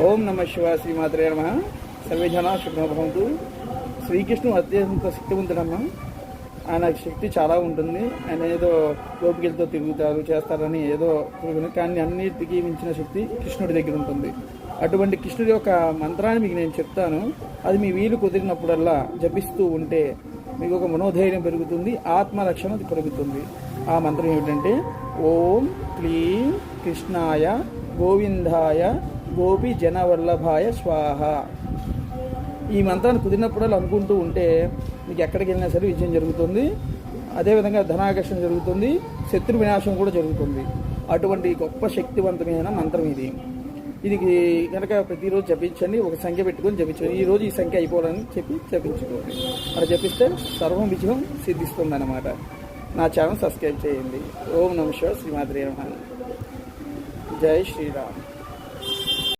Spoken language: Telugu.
ఓం నమ శివాయ. శ్రీమాత్రే నమః. సర్వే జనా సుఖినో భవంతు. శ్రీకృష్ణుడు అత్యంత శక్తివంతుడమ్మా. ఆయన శక్తి చాలా ఉంటుంది. ఆయన ఏదో గోపికలతో తిరుగుతారు చేస్తారని ఏదో కానీ అన్నిటికీ మించిన శక్తి కృష్ణుడి దగ్గర ఉంటుంది. అటువంటి కృష్ణుడి యొక్క మంత్రాన్ని మీకు నేను చెప్తాను. అది మీ వీలు కుదిరినప్పుడల్లా జపిస్తూ ఉంటే మీకు ఒక మనోధైర్యం పెరుగుతుంది, ఆత్మరక్షణ పెరుగుతుంది. ఆ మంత్రం ఏమిటంటే ఓం క్లీం కృష్ణాయ గోవిందాయ గోపి జనవల్లభాయ స్వాహ. ఈ మంత్రాన్ని కుదిరినప్పుడల్లా అనుకుంటూ ఉంటే మీకు ఎక్కడికి వెళ్ళినా సరే విజయం జరుగుతుంది. అదేవిధంగా ధనాకర్షణ జరుగుతుంది, శత్రు వినాశం కూడా జరుగుతుంది. అటువంటి గొప్ప శక్తివంతమైన మంత్రం ఇది. ఇది కనుక ప్రతిరోజు జపించండి. ఒక సంఖ్య పెట్టుకొని జపించండి. ఈరోజు ఈ సంఖ్య అయిపోవాలని చెప్పి జపించుకోండి. అలా జపిస్తే సర్వం విజయం సిద్ధిస్తుంది అన్నమాట. నా ఛానల్ సబ్స్క్రైబ్ చేయండి. ఓం నమః శివాయ. శ్రీమాత్రే నమః. జై శ్రీరామ్.